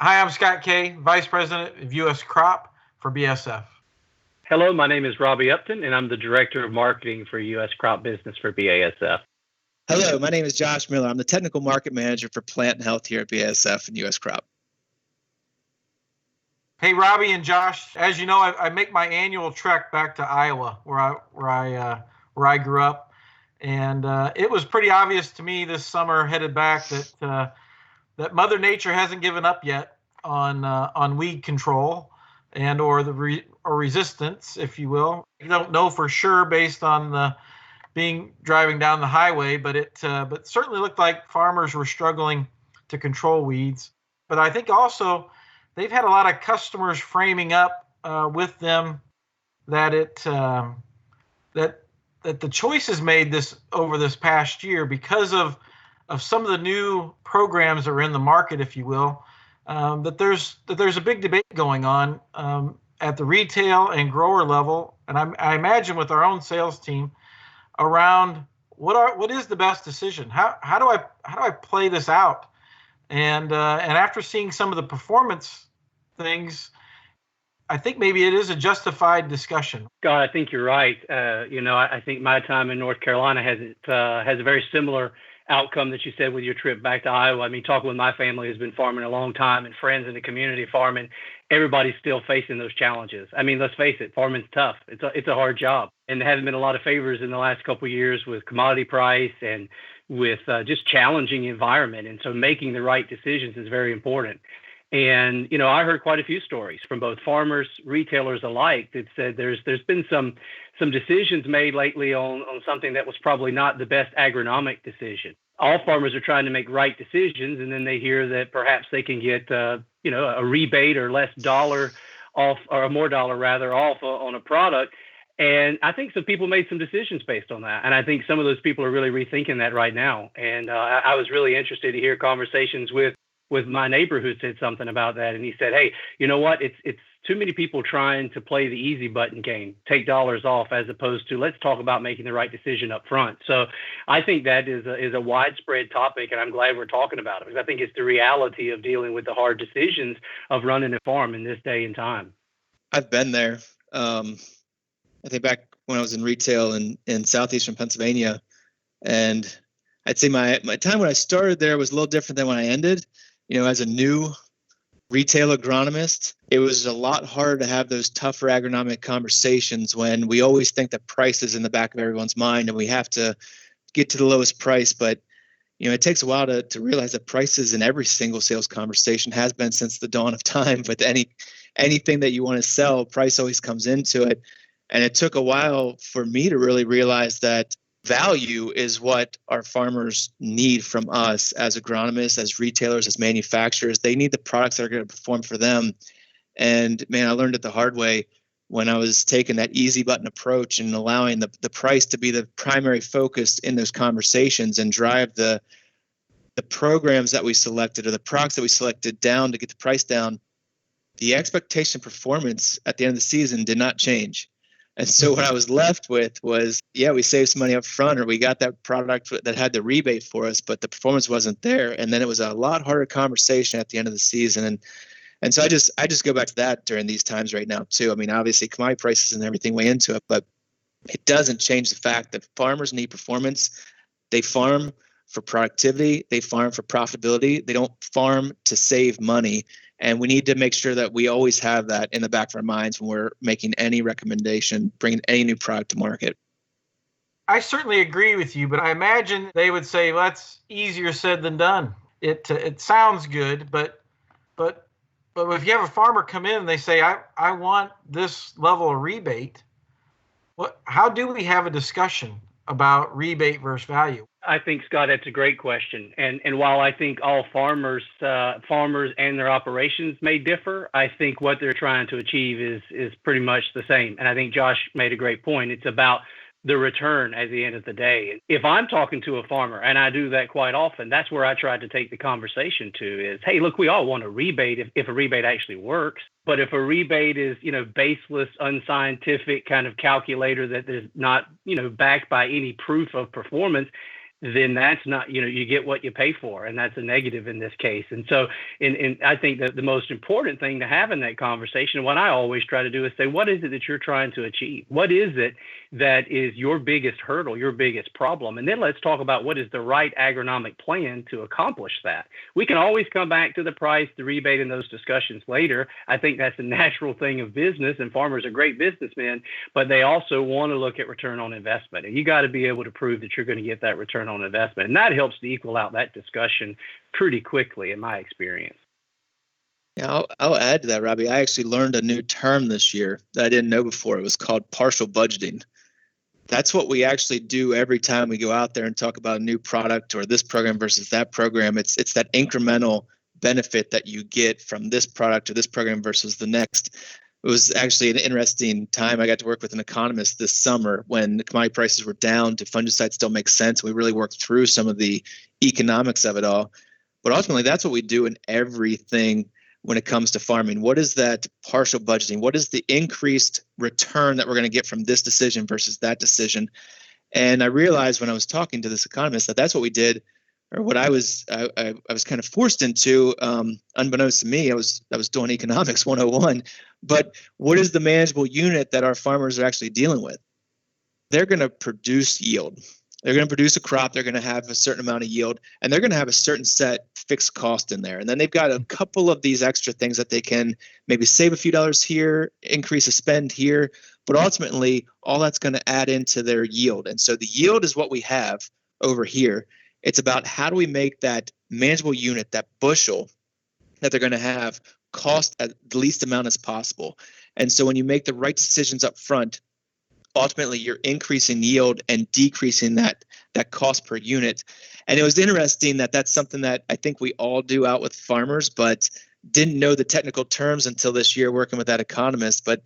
Hi, I'm Scott Kay, Vice President of US Crop for BASF. Hello, my name is Robbie Upton, and I'm the Director of Marketing for US Crop Business for BASF. Hello, my name is Josh Miller. I'm the Technical Market Manager for Plant and Health here at BASF and US Crop. Hey, Robbie and Josh, as you know, I make my annual trek back to Iowa, where I grew up, and it was pretty obvious to me this summer headed back that Mother Nature hasn't given up yet on weed control and or resistance, if you will. You don't know for sure based on the driving down the highway, but it certainly looked like farmers were struggling to control weeds. But I think also they've had a lot of customers framing up with them that that the choices made over this past year because of some of the new programs that are in the market, if you will. That there's a big debate going on at the retail and grower level, and I imagine with our own sales team around what is the best decision? How do I play this out? And after seeing some of the performance things, I think maybe it is a justified discussion. God, I think you're right. I think my time in North Carolina has a very similar outcome that you said with your trip back to Iowa. I mean, talking with my family who's been farming a long time and friends in the community farming, everybody's still facing those challenges. I mean, let's face it, farming's tough. It's a hard job. And there haven't been a lot of favors in the last couple of years with commodity price and with just challenging environment. And so making the right decisions is very important. And, I heard quite a few stories from both farmers, retailers alike that said there's been some decisions made lately on something that was probably not the best agronomic decision. All farmers are trying to make right decisions, and then they hear that perhaps they can get, a rebate or less dollar off, or more dollar rather off on a product. And I think some people made some decisions based on that. And I think some of those people are really rethinking that right now. And I was really interested to hear conversations with my neighbor who said something about that. And he said, hey, you know what? It's too many people trying to play the easy button game, take dollars off, as opposed to let's talk about making the right decision up front. So I think that is a widespread topic, and I'm glad we're talking about it because I think it's the reality of dealing with the hard decisions of running a farm in this day and time. I've been there. I think back when I was in retail in southeastern Pennsylvania, and I'd say my time when I started there was a little different than when I ended. As a new retail agronomist, it was a lot harder to have those tougher agronomic conversations when we always think that price is in the back of everyone's mind and we have to get to the lowest price. But, it takes a while to realize that prices in every single sales conversation has been since the dawn of time. But anything that you want to sell, price always comes into it. And it took a while for me to really realize that value is what our farmers need from us as agronomists, as retailers, as manufacturers. They need the products that are going to perform for them. And man, I learned it the hard way when I was taking that easy button approach and allowing the price to be the primary focus in those conversations and drive the programs that we selected or the products that we selected down to get the price down. The expectation performance at the end of the season did not change. And so what I was left with was, we saved some money up front, or we got that product that had the rebate for us, but the performance wasn't there. And then it was a lot harder conversation at the end of the season. And so I just go back to that during these times right now too. I mean, obviously commodity prices and everything weigh into it, but it doesn't change the fact that farmers need performance. They farm for productivity. They farm for profitability. They don't farm to save money. And we need to make sure that we always have that in the back of our minds when we're making any recommendation, bringing any new product to market. I certainly agree with you, but I imagine they would say, well, that's easier said than done. It sounds good, but if you have a farmer come in and they say, I want this level of rebate, how do we have a discussion about rebate versus value? I think, Scott, that's a great question. And while I think all farmers and their operations may differ, I think what they're trying to achieve is pretty much the same. And I think Josh made a great point. It's about the return at the end of the day. If I'm talking to a farmer, and I do that quite often, that's where I try to take the conversation to is, hey, look, we all want a rebate if a rebate actually works. But if a rebate is, baseless, unscientific kind of calculator that is not, backed by any proof of performance, then that's not, you get what you pay for, and that's a negative in this case. And so, I think that the most important thing to have in that conversation, what I always try to do is say, what is it that you're trying to achieve? What is it that is your biggest hurdle, your biggest problem? And then let's talk about what is the right agronomic plan to accomplish that. We can always come back to the price, the rebate, and those discussions later. I think that's a natural thing of business, and farmers are great businessmen, but they also want to look at return on investment. And you got to be able to prove that you're going to get that return on investment. And that helps to equal out that discussion pretty quickly, in my experience. Yeah, I'll add to that, Robbie. I actually learned a new term this year that I didn't know before. It was called partial budgeting. That's what we actually do every time we go out there and talk about a new product or this program versus that program. It's that incremental benefit that you get from this product or this program versus the next. It was actually an interesting time. I got to work with an economist this summer when the commodity prices were down. Do fungicides still make sense? We really worked through some of the economics of it all. But ultimately, that's what we do in everything when it comes to farming. What is that partial budgeting? What is the increased return that we're going to get from this decision versus that decision? And I realized when I was talking to this economist that that's what we did, or what I was kind of forced into, unbeknownst to me. I was doing economics 101. But what is the manageable unit that our farmers are actually dealing with? They're going to produce yield. They're going to produce a crop. They're going to have a certain amount of yield, and they're going to have a certain set fixed cost in there. And then they've got a couple of these extra things that they can maybe save a few dollars here, increase a spend here, but ultimately all that's going to add into their yield. And so the yield is what we have over here. It's about how do we make that manageable unit, that bushel that they're going to have, cost at the least amount as possible. And so when you make the right decisions up front, ultimately you're increasing yield and decreasing that cost per unit. And it was interesting that that's something that I think we all do out with farmers, but didn't know the technical terms until this year working with that economist. But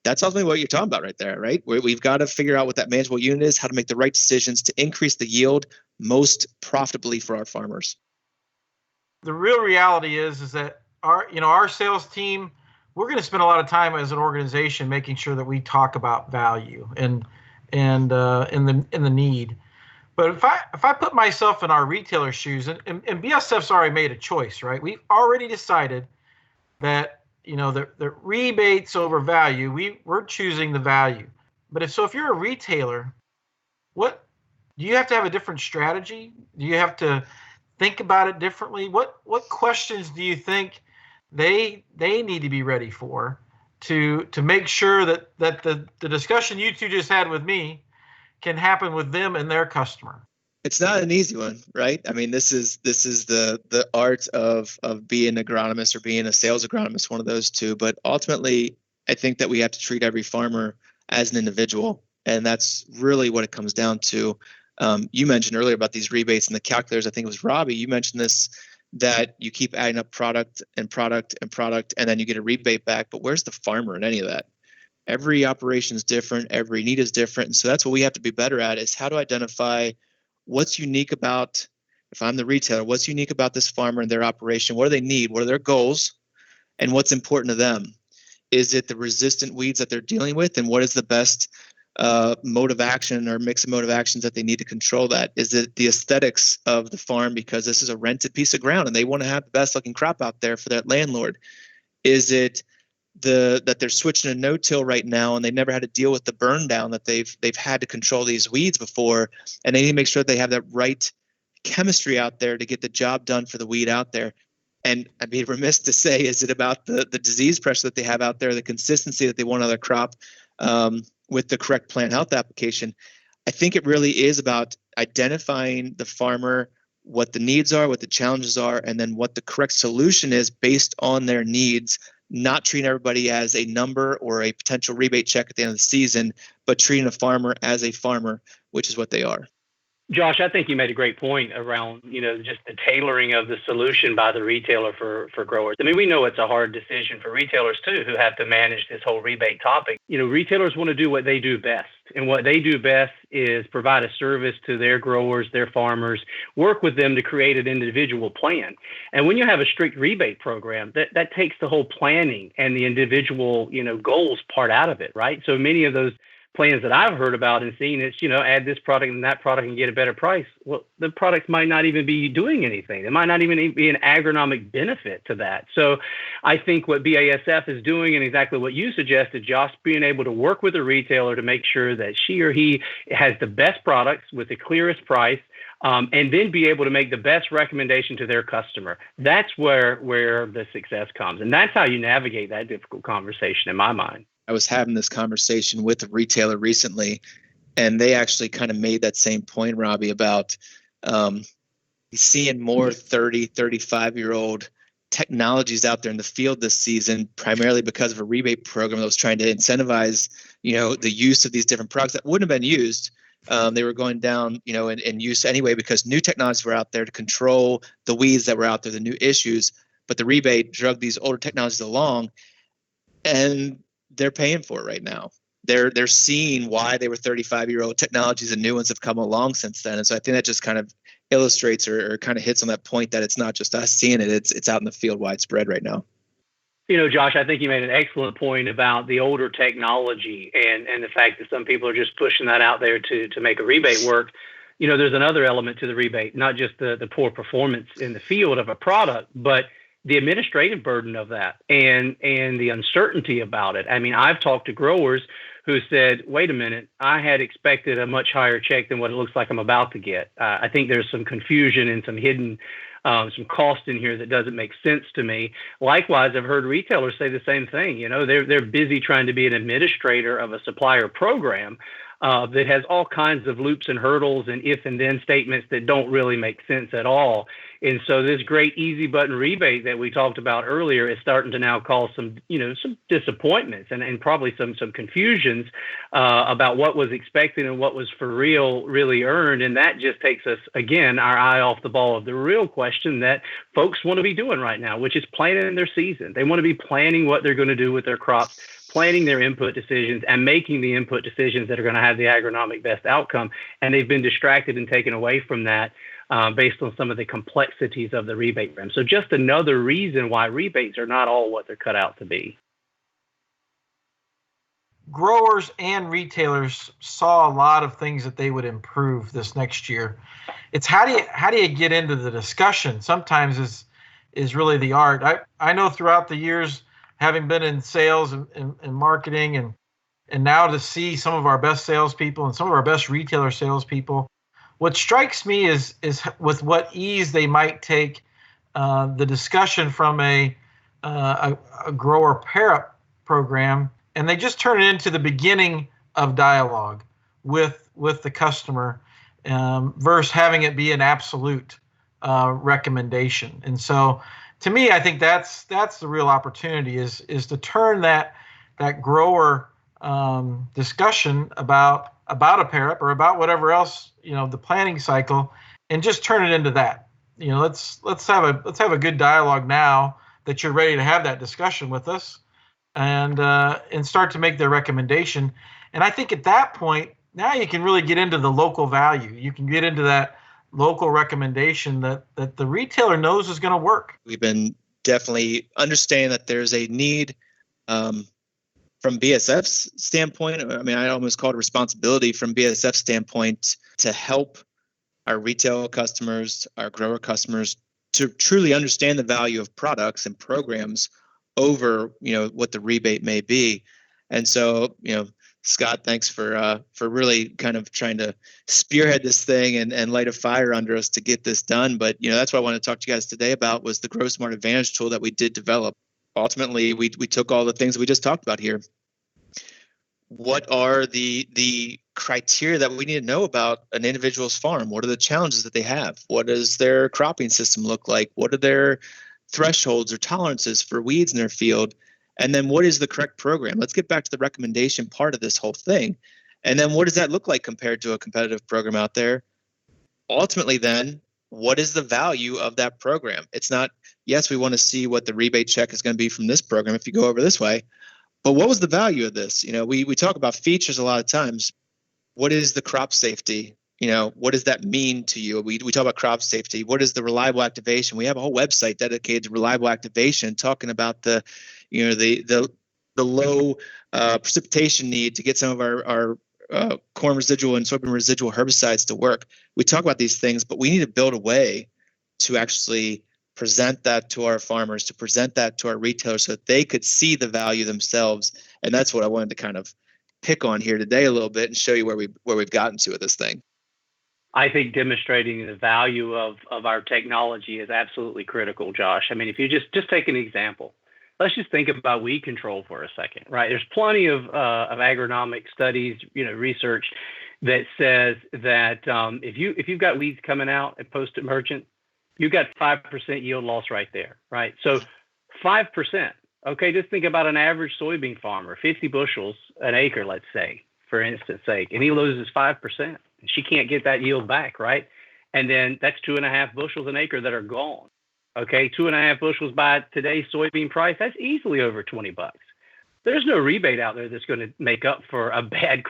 that's ultimately what you're talking about right there, right? We've got to figure out what that manageable unit is, how to make the right decisions to increase the yield most profitably for our farmers. The real reality is that our sales team, we're going to spend a lot of time as an organization making sure that we talk about value and in the need. But if I put myself in our retailer shoes, and BASF's already made a choice, right? We've already decided that the rebates over value, we're choosing the value. But if you're a retailer, what do you have to have a different strategy? Do you have to think about it differently? What questions do you think they need to be ready for to make sure that the discussion you two just had with me can happen with them and their customer? It's not an easy one, right? I mean, this is the art of being an agronomist or being a sales agronomist, one of those two. But ultimately, I think that we have to treat every farmer as an individual, and that's really what it comes down to. You mentioned earlier about these rebates and the calculators. I think it was Robbie. You mentioned this, that you keep adding up product and product and product, and then you get a rebate back. But where's the farmer in any of that? Every operation is different. Every need is different. And so that's what we have to be better at, is how to identify what's unique about, if I'm the retailer, what's unique about this farmer and their operation? What do they need? What are their goals? And what's important to them? Is it the resistant weeds that they're dealing with? And what is the best mode of action or mix of mode of actions that they need to control that? Is it the aesthetics of the farm because this is a rented piece of ground and they want to have the best looking crop out there for that landlord? Is it that they're switching to no-till right now and they never had to deal with the burn down that they've had to control these weeds before, and they need to make sure that they have that right chemistry out there to get the job done for the weed out there? And I'd be remiss to say, is it about the disease pressure that they have out there, the consistency that they want on their crop with the correct plant health application? I think it really is about identifying the farmer, what the needs are, what the challenges are, and then what the correct solution is based on their needs, not treating everybody as a number or a potential rebate check at the end of the season, but treating a farmer as a farmer, which is what they are. Josh, I think you made a great point around, just the tailoring of the solution by the retailer for growers. I mean, we know it's a hard decision for retailers too, who have to manage this whole rebate topic. Retailers want to do what they do best. And what they do best is provide a service to their growers, their farmers, work with them to create an individual plan. And when you have a strict rebate program, that takes the whole planning and the individual, goals part out of it, right? So many of those plans that I've heard about and seen, it's, add this product and that product and get a better price. Well, the products might not even be doing anything. There might not even be an agronomic benefit to that. So I think what BASF is doing, and exactly what you suggested, Josh, being able to work with a retailer to make sure that she or he has the best products with the clearest price, and then be able to make the best recommendation to their customer. That's where the success comes. And that's how you navigate that difficult conversation in my mind. I was having this conversation with a retailer recently, and they actually kind of made that same point, Robbie, about seeing more 30, 35-year-old technologies out there in the field this season, primarily because of a rebate program that was trying to incentivize, the use of these different products that wouldn't have been used. They were going down, in use anyway, because new technologies were out there to control the weeds that were out there, the new issues. But the rebate drug these older technologies along, and they're paying for it right now. They're seeing why they were 35-year-old technologies and new ones have come along since then. And so I think that just kind of illustrates or kind of hits on that point that it's not just us seeing it, it's out in the field widespread right now. Josh, I think you made an excellent point about the older technology and the fact that some people are just pushing that out there to make a rebate work. There's another element to the rebate, not just the poor performance in the field of a product, but the administrative burden of that and the uncertainty about it. I mean, I've talked to growers who said, wait a minute, I had expected a much higher check than what it looks like I'm about to get. I think there's some confusion and some hidden some cost in here that doesn't make sense to me. Likewise, I've heard retailers say the same thing. They're busy trying to be an administrator of a supplier program that has all kinds of loops and hurdles and if and then statements that don't really make sense at all. And so this great easy button rebate that we talked about earlier is starting to now cause some disappointments and probably some confusions about what was expected and what was for real really earned. And that just takes us, again, our eye off the ball of the real question that folks want to be doing right now, which is planning their season. They want to be planning what they're going to do with their crops, planning their input decisions and making the input decisions that are going to have the agronomic best outcome. And they've been distracted and taken away from that based on some of the complexities of the rebate program. So just another reason why rebates are not all what they're cut out to be. Growers and retailers saw a lot of things that they would improve this next year. It's how do you get into the discussion? Sometimes is really the art. I know throughout the years, having been in sales and marketing and now to see some of our best salespeople and some of our best retailer salespeople, what strikes me is with what ease they might take the discussion from a grower pair-up program, and they just turn it into the beginning of dialogue with the customer versus having it be an absolute recommendation. And so, to me, I think that's the real opportunity is to turn that grower discussion about a pair-up or about whatever else, the planning cycle, and just turn it into that. Let's have a good dialogue now that you're ready to have that discussion with us, and start to make their recommendation. And I think at that point, now you can really get into the local value. You can get into that local recommendation that the retailer knows is going to work. We've been definitely understanding that there's a need from BASF's standpoint. I mean, I almost call it a responsibility from BASF's standpoint to help our retail customers, our grower customers, to truly understand the value of products and programs over, what the rebate may be. And so, Scott, thanks for really kind of trying to spearhead this thing and light a fire under us to get this done. But, that's what I want to talk to you guys today about was the Grow Smart Advantage tool that we did develop. Ultimately, we took all the things that we just talked about here. What are the criteria that we need to know about an individual's farm? What are the challenges that they have? What does their cropping system look like? What are their thresholds or tolerances for weeds in their field? And then what is the correct program? Let's get back to the recommendation part of this whole thing. And then what does that look like compared to a competitive program out there? Ultimately, then, what is the value of that program? It's not, yes, we want to see what the rebate check is going to be from this program if you go over this way, but what was the value of this? We talk about features a lot of times. What is the crop safety? What does that mean to you? We talk about crop safety. What is the reliable activation? We have a whole website dedicated to reliable activation, talking about the the low precipitation need to get some of our corn residual and soybean residual herbicides to work. We talk about these things, but we need to build a way to actually present that to our farmers, to present that to our retailers so that they could see the value themselves. And that's what I wanted to kind of pick on here today a little bit and show you where we've gotten to with this thing. I think demonstrating the value of our technology is absolutely critical, Josh. I mean, if you just take an example, let's just think about weed control for a second, right? There's plenty of agronomic studies, research that says that if you've got weeds coming out at post-emergent, you've got 5% yield loss right there, right? So 5%. Okay, just think about an average soybean farmer, 50 bushels an acre, let's say, for instance sake, and he loses 5%. And she can't get that yield back, right? And then that's 2.5 bushels an acre that are gone. Okay, 2.5 bushels by today's soybean price, that's easily over $20. There's no rebate out there that's going to make up for a bad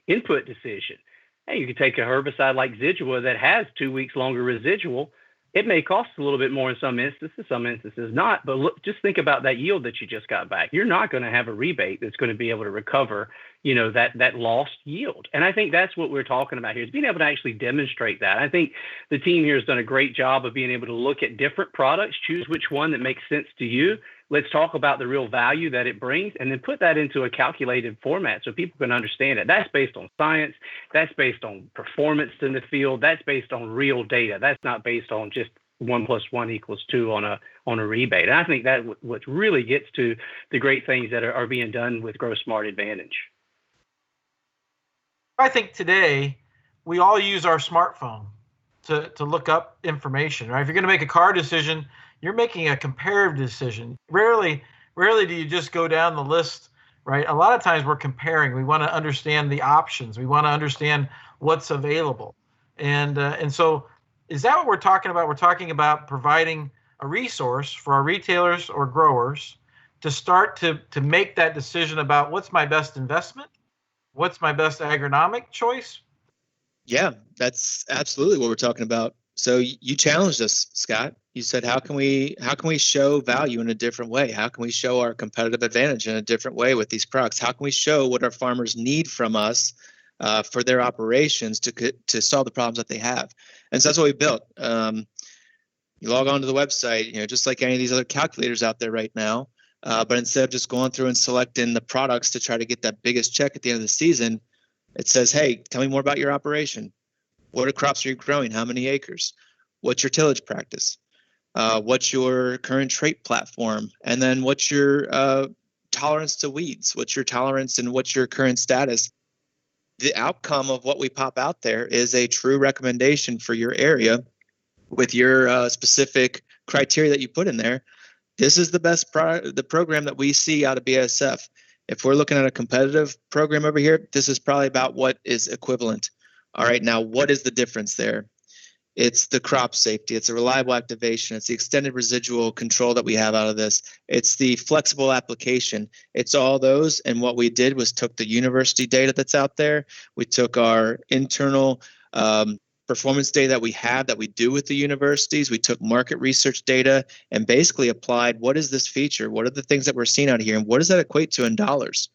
input decision. Hey, you could take a herbicide like Zidua that has 2 weeks longer residual. It may cost a little bit more in some instances not. But look, just think about that yield that you just got back. You're not going to have a rebate that's going to be able to recover, that lost yield. And I think that's what we're talking about here, is being able to actually demonstrate that. I think the team here has done a great job of being able to look at different products, choose which one that makes sense to you. Let's talk about the real value that it brings, and then put that into a calculated format so people can understand it. That's based on science. That's based on performance in the field. That's based on real data. That's not based on just 1 + 1 = 2 on a rebate. And I think that what really gets to the great things that are being done with Grow Smart Advantage. I think today we all use our smartphone to look up information, right? If you're going to make a car decision, you're making a comparative decision. Rarely do you just go down the list, right? A lot of times we're comparing. We want to understand the options. We want to understand what's available. And so is that what we're talking about? We're talking about providing a resource for our retailers or growers to start to make that decision about what's my best investment, what's my best agronomic choice. Yeah, that's absolutely what we're talking about. So you challenged us, Scott. You said, how can we show value in a different way? How can we show our competitive advantage in a different way with these products? How can we show what our farmers need from us for their operations to solve the problems that they have? And so that's what we built. You log on to the website, just like any of these other calculators out there right now. But instead of just going through and selecting the products to try to get that biggest check at the end of the season, it says, hey, tell me more about your operation. What crops are you growing? How many acres? What's your tillage practice? What's your current trait platform? And then what's your tolerance to weeds? What's your tolerance and what's your current status? The outcome of what we pop out there is a true recommendation for your area with your specific criteria that you put in there. This is the best the program that we see out of BASF. If we're looking at a competitive program over here, this is probably about what is equivalent. All right, now what is the difference there? It's the crop safety. It's a reliable activation. It's the extended residual control that we have out of this. It's the flexible application. It's all those. And what we did was took the university data that's out there. We took our internal performance data that we have that we do with the universities. We took market research data and basically applied, what is this feature? What are the things that we're seeing out here? And what does that equate to in dollars?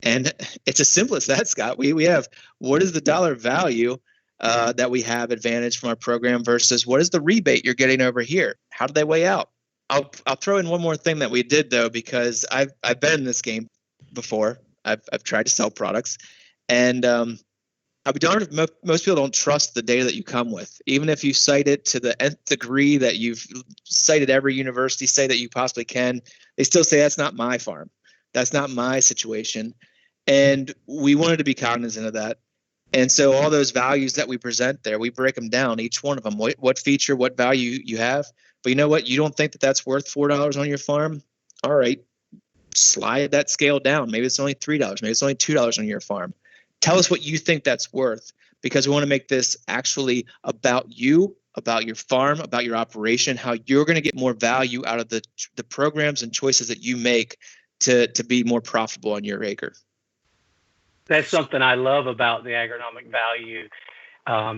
And it's as simple as that, Scott. We have, what is the dollar value that we have advantage from our program versus what is the rebate you're getting over here? How do they weigh out? I'll throw in one more thing that we did, though, because I've been in this game before. I've tried to sell products, and I'll be darned if most people don't trust the data that you come with. Even if you cite it to the nth degree that you've cited every university say that you possibly can, they still say that's not my farm. That's not my situation. And we wanted to be cognizant of that. And so all those values that we present there, we break them down, each one of them, what feature, what value you have. But you know what? You don't think that that's worth $4 on your farm? All right, slide that scale down. Maybe it's only $3. Maybe it's only $2 on your farm. Tell us what you think that's worth, because we want to make this actually about you, about your farm, about your operation, how you're going to get more value out of the programs and choices that you make to be more profitable on your acre. That's something I love about the agronomic value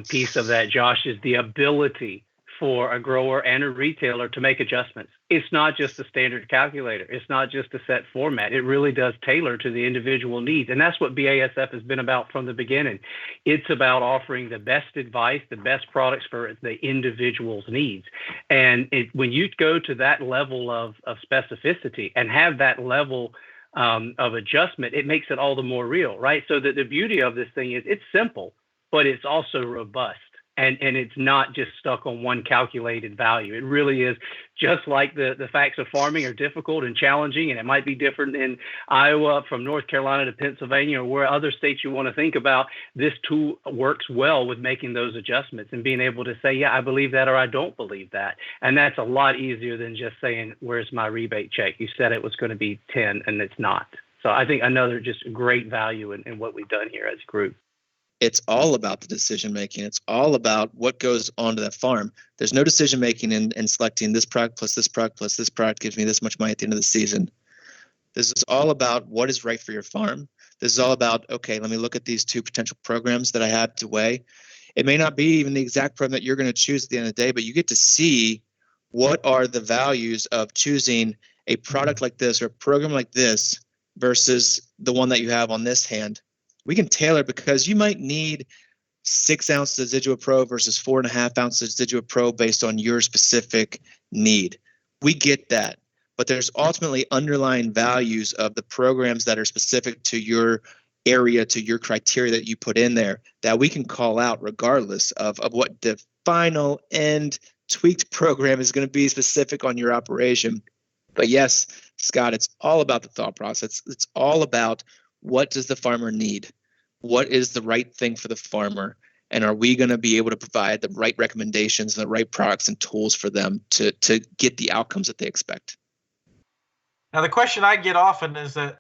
piece of that, Josh, is the ability for a grower and a retailer to make adjustments. It's not just a standard calculator. It's not just a set format. It really does tailor to the individual needs. And that's what BASF has been about from the beginning. It's about offering the best advice, the best products for the individual's needs. And when you go to that level of specificity and have that level of adjustment, it makes it all the more real, right? So that the beauty of this thing is it's simple, but it's also robust. And it's not just stuck on one calculated value. It really is just like the facts of farming are difficult and challenging, and it might be different in Iowa from North Carolina to Pennsylvania or where other states you want to think about. This tool works well with making those adjustments and being able to say, yeah, I believe that or I don't believe that. And that's a lot easier than just saying, where's my rebate check? You said it was going to be 10 and it's not. So I think another just great value in what we've done here as a group. It's all about the decision making. It's all about what goes onto that farm. There's no decision making in selecting this product plus this product plus this product gives me this much money at the end of the season. This is all about what is right for your farm. This is all about, okay, let me look at these two potential programs that I have to weigh. It may not be even the exact program that you're going to choose at the end of the day, but you get to see what are the values of choosing a product like this or a program like this versus the one that you have on this hand. We can tailor because you might need 6 ounces of Zidua Pro versus 4.5 ounces of Zidua Pro based on your specific need. We get that, but there's ultimately underlying values of the programs that are specific to your area, to your criteria that you put in there that we can call out regardless of what the final end tweaked program is going to be specific on your operation. But yes, Scott, it's all about the thought process. It's all about what does the farmer need? What is the right thing for the farmer? And are we going to be able to provide the right recommendations and the right products and tools for them to get the outcomes that they expect? Now, the question I get often is that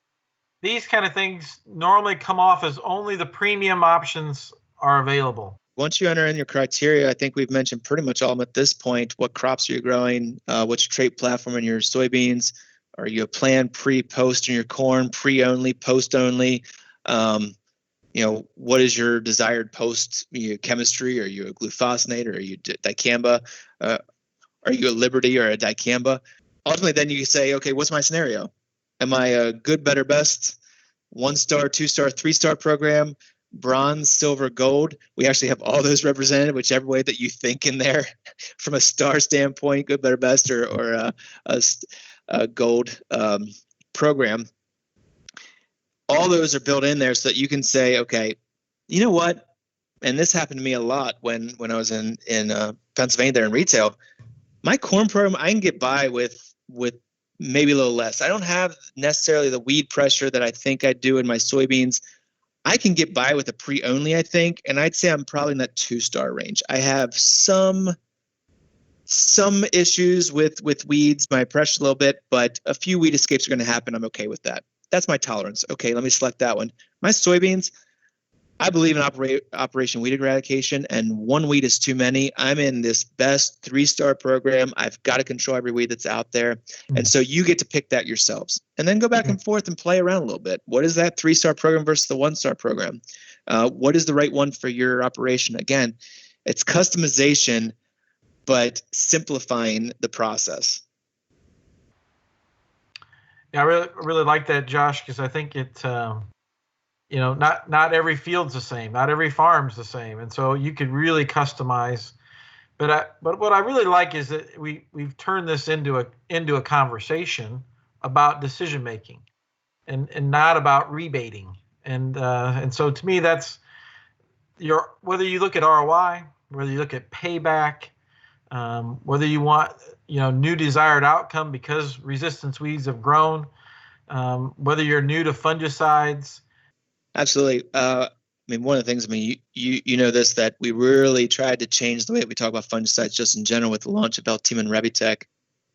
these kind of things normally come off as only the premium options are available. Once you enter in your criteria, I think we've mentioned pretty much all of them at this point. What crops are you growing? What's your trait platform in your soybeans? Are you a plan pre-post in your corn, pre-only, post-only? What is your desired post chemistry? Are you a glufosinate or are you dicamba? Are you a Liberty or a dicamba? Ultimately, then you say, okay, what's my scenario? Am I a good, better, best, 1-star, 2-star, 3-star program, bronze, silver, gold? We actually have all those represented, whichever way that you think in there from a star standpoint, good, better, best, or a gold program. All those are built in there so that you can say, okay, you know what? And this happened to me a lot when I was in Pennsylvania there in retail. My corn program, I can get by with maybe a little less. I don't have necessarily the weed pressure that I think I do in my soybeans. I can get by with a pre-only, I think, and I'd say I'm probably in that 2-star range. I have some issues with weeds, my pressure a little bit, but a few weed escapes are going to happen. I'm okay with that. That's my tolerance. Okay, let me select that one. My soybeans, I believe in Operation Weed Eradication, and one weed is too many. I'm in this best 3-star program. I've got to control every weed that's out there. And so you get to pick that yourselves. And then go back and forth and play around a little bit. What is that 3-star program versus the 1-star program? What is the right one for your operation? Again, it's customization, but simplifying the process. Yeah, I really like that, Josh, because I think it, not every field's the same, not every farm's the same, and so you could really customize. But what I really like is that we've turned this into a conversation about decision making, and not about rebating. And so to me, that's whether you look at ROI, whether you look at payback, whether you want new desired outcome because resistance weeds have grown, whether you're new to fungicides. Absolutely. One of the things, you know this, that we really tried to change the way we talk about fungicides just in general with the launch of Veltima and Rebates.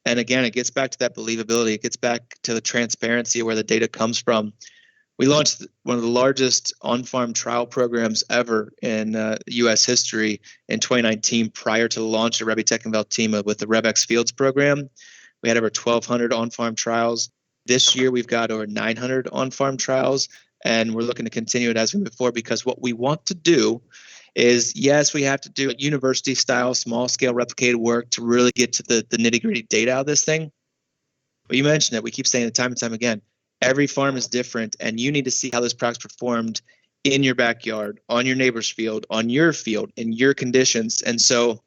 And again, it gets back to that believability. It gets back to the transparency of where the data comes from. We launched one of the largest on-farm trial programs ever in U.S. history in 2019 prior to the launch of Rebates and Veltima with the Rebex Fields program. We had over 1,200 on-farm trials. This year, we've got over 900 on-farm trials, and we're looking to continue it as we move forward because what we want to do is, yes, we have to do university style, small scale replicated work to really get to the nitty gritty data out of this thing. But you mentioned it. We keep saying it time and time again. Every farm is different, and you need to see how this product's performed in your backyard, on your neighbor's field, on your field, in your conditions. And so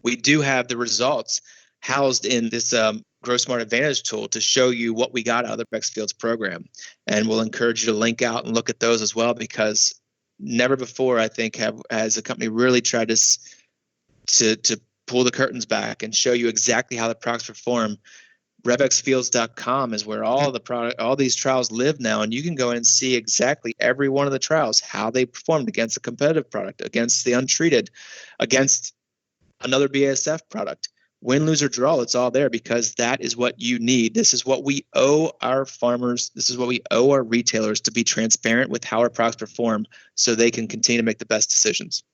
we do have the results housed in this GrowSmart Advantage tool to show you what we got out of the Rex Fields program. And we'll encourage you to link out and look at those as well, because never before, I think, has a company really tried to pull the curtains back and show you exactly how the products perform. RevXFields.com is where all these trials live now, and you can go in and see exactly every one of the trials, how they performed against a competitive product, against the untreated, against another BASF product. Win, lose, or draw, it's all there, because that is what you need. This is what we owe our farmers. This is what we owe our retailers, to be transparent with how our products perform so they can continue to make the best decisions.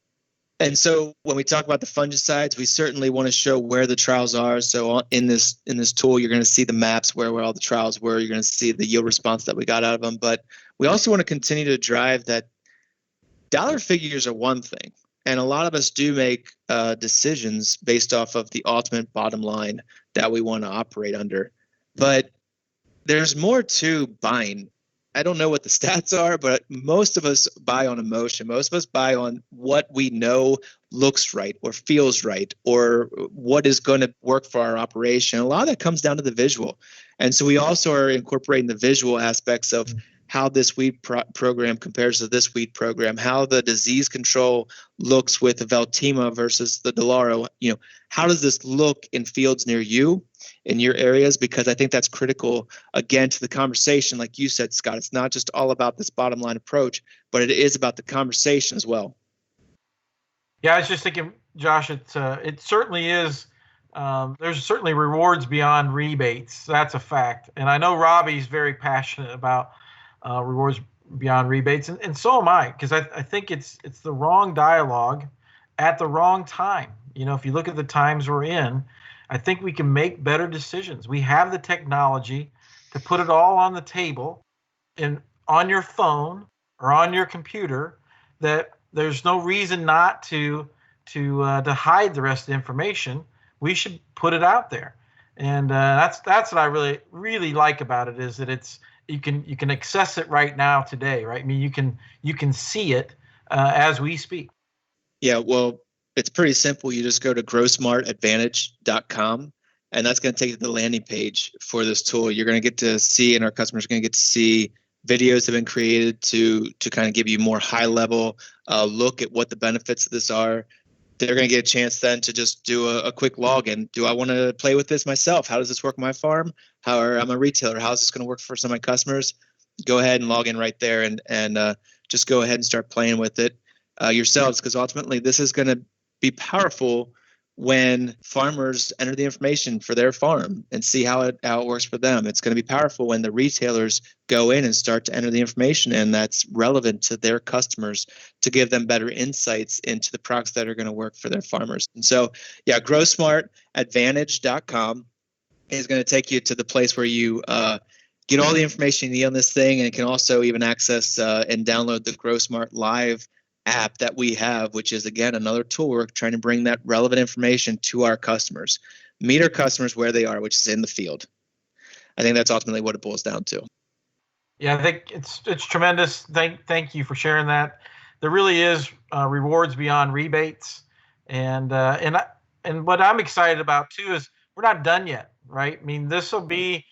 And so when we talk about the fungicides, we certainly want to show where the trials are. So in this tool, you're going to see the maps where all the trials were. You're going to see the yield response that we got out of them. But we also want to continue to drive that dollar figures are one thing. And a lot of us do make decisions based off of the ultimate bottom line that we want to operate under. But there's more to buying. I don't know what the stats are, but most of us buy on emotion. Most of us buy on what we know looks right or feels right, or what is going to work for our operation. A lot of that comes down to the visual. And so we also are incorporating the visual aspects of how this weed program compares to this weed program, how the disease control looks with the Veltima versus the Delaro. How does this look in fields near you, in your areas? Because I think that's critical, again, to the conversation. Like you said, Scott, it's not just all about this bottom line approach, but it is about the conversation as well. Yeah, I was just thinking, Josh, it certainly is. There's certainly rewards beyond rebates. That's a fact. And I know Robbie's very passionate about rewards beyond rebates, and so am I, because I think it's the wrong dialogue at the wrong time. If you look at the times we're in, I think we can make better decisions. We have the technology to put it all on the table and on your phone or on your computer, that there's no reason not to hide the rest of the information. We should put it out there. And that's what I really, really like about it, is that you can access it right now today, right? I mean, you can see it as we speak. Yeah, well, it's pretty simple. You just go to growsmartadvantage.com, and that's going to take you to the landing page for this tool. You're going to get to see, and our customers are going to get to see videos that have been created to kind of give you more high level look at what the benefits of this are. They're going to get a chance then to just do a quick login. Do I want to play with this myself? How does this work on my farm? I'm a retailer. How is this going to work for some of my customers? Go ahead and log in right there and just go ahead and start playing with it yourselves, because ultimately this is going to be powerful when farmers enter the information for their farm and see how it works for them. It's going to be powerful when the retailers go in and start to enter the information, and that's relevant to their customers, to give them better insights into the products that are going to work for their farmers. And so, yeah, growsmartadvantage.com is going to take you to the place where you get all the information you need on this thing, and can also even access and download the GrowSmart Live app that we have, which is, again, another tool. We're trying to bring that relevant information to our customers, meet our customers where they are, which is in the field. I think that's ultimately what it boils down to. Yeah, I think it's tremendous. Thank you for sharing that. There really is rewards beyond rebates, and what I'm excited about too is we're not done yet, right? I mean, this will be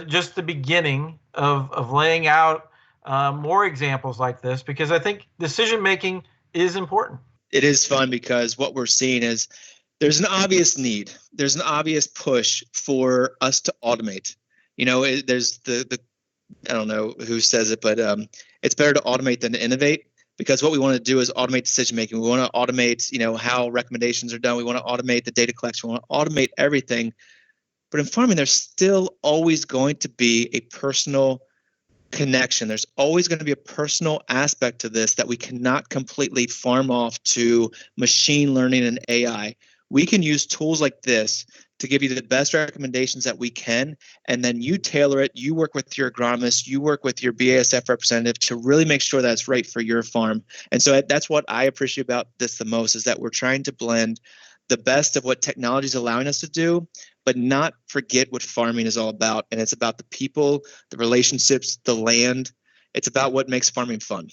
just the beginning of laying out more examples like this, because I think decision making is important. It is fun because what we're seeing is there's an obvious need. There's an obvious push for us to automate. There's the I don't know who says it, but it's better to automate than to innovate, because what we want to do is automate decision making. We want to automate, how recommendations are done. We want to automate the data collection. We want to automate everything. But in farming, there's still always going to be a personal connection. There's always going to be a personal aspect to this that we cannot completely farm off to machine learning and AI. We can use tools like this to give you the best recommendations that we can. And then you tailor it. You work with your agronomist, you work with your BASF representative to really make sure that's right for your farm. And so that's what I appreciate about this the most, is that we're trying to blend the best of what technology is allowing us to do, but not forget what farming is all about. And it's about the people, the relationships, the land. It's about what makes farming fun.